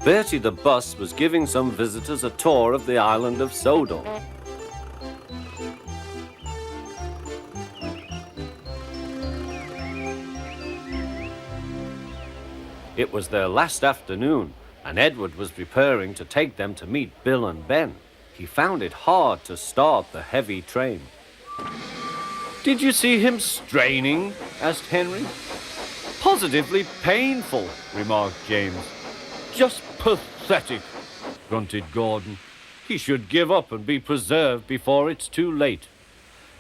Bertie the bus was giving some visitors a tour of the island of Sodor. It was their last afternoon, and Edward was preparing to take them to meet Bill and Ben. He found it hard to start the heavy train. "Did you see him straining?" asked Henry. "Positively painful," remarked James. "Just pathetic," grunted Gordon. "He should give up and be preserved before it's too late."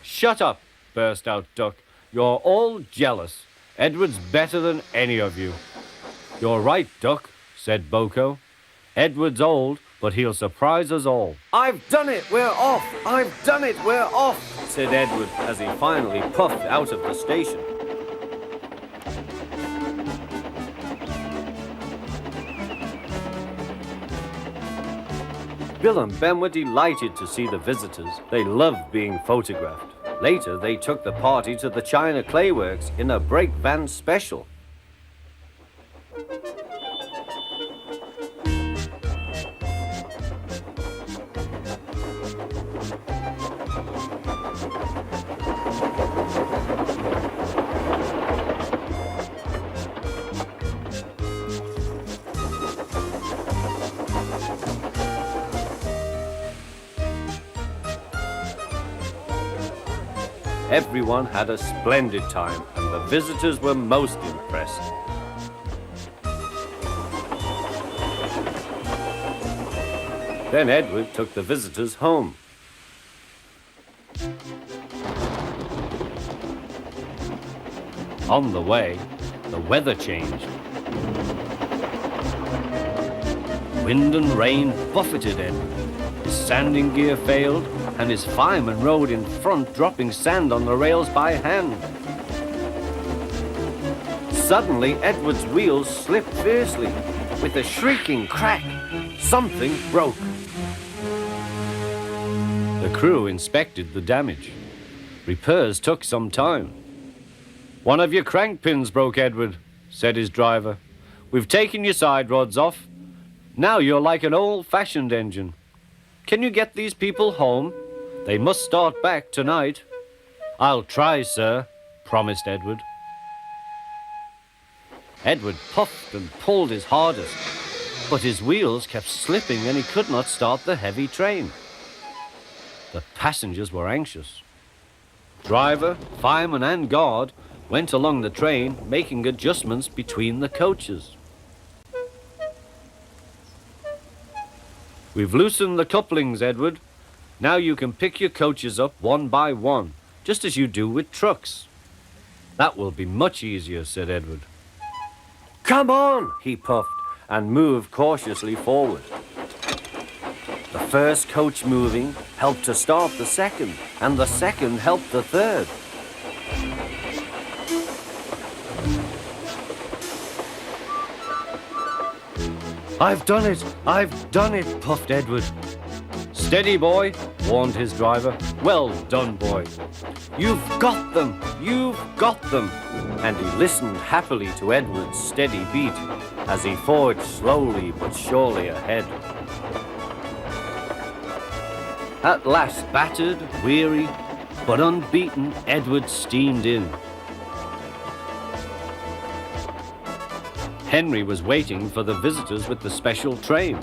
"Shut up," burst out Duck. "You're all jealous. Edward's better than any of you." "You're right, Duck," said Boko. "Edward's old, but he'll surprise us all." "I've done it, we're off! I've done it, we're off!" said Edward as he finally puffed out of the station. Bill and Ben were delighted to see the visitors. They loved being photographed. Later, they took the party to the China Clay Works in a brake van special. Everyone had a splendid time, and the visitors were most impressed. Then Edward took the visitors home. On the way, the weather changed. Wind and rain buffeted Edward. His sanding gear failed, and his fireman rode in front, dropping sand on the rails by hand. Suddenly, Edward's wheels slipped fiercely. With a shrieking crack, something broke. The crew inspected the damage. Repairs took some time. "One of your crank pins broke, Edward," said his driver. "We've taken your side rods off. Now you're like an old-fashioned engine. Can you get these people home? They must start back tonight." "I'll try, sir," promised Edward. Edward puffed and pulled his hardest, but his wheels kept slipping and he could not start the heavy train. The passengers were anxious. Driver, fireman and guard went along the train, making adjustments between the coaches. "We've loosened the couplings, Edward. Now you can pick your coaches up one by one, just as you do with trucks." "That will be much easier," said Edward. "Come on," he puffed, and moved cautiously forward. The first coach moving helped to start the second, and the second helped the third. "I've done it, puffed Edward. "Steady, boy," warned his driver. "Well done, boy. You've got them, you've got them." And he listened happily to Edward's steady beat as he forged slowly but surely ahead. At last, battered, weary, but unbeaten, Edward steamed in. Henry was waiting for the visitors with the special train.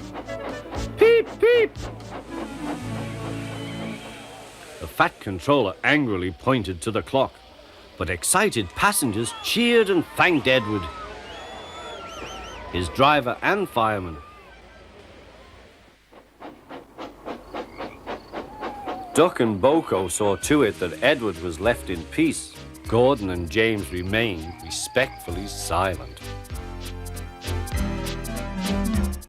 "Peep, peep!" The fat controller angrily pointed to the clock, but excited passengers cheered and thanked Edward, his driver and fireman. Duck and Boko saw to it that Edward was left in peace. Gordon and James remained respectfully silent.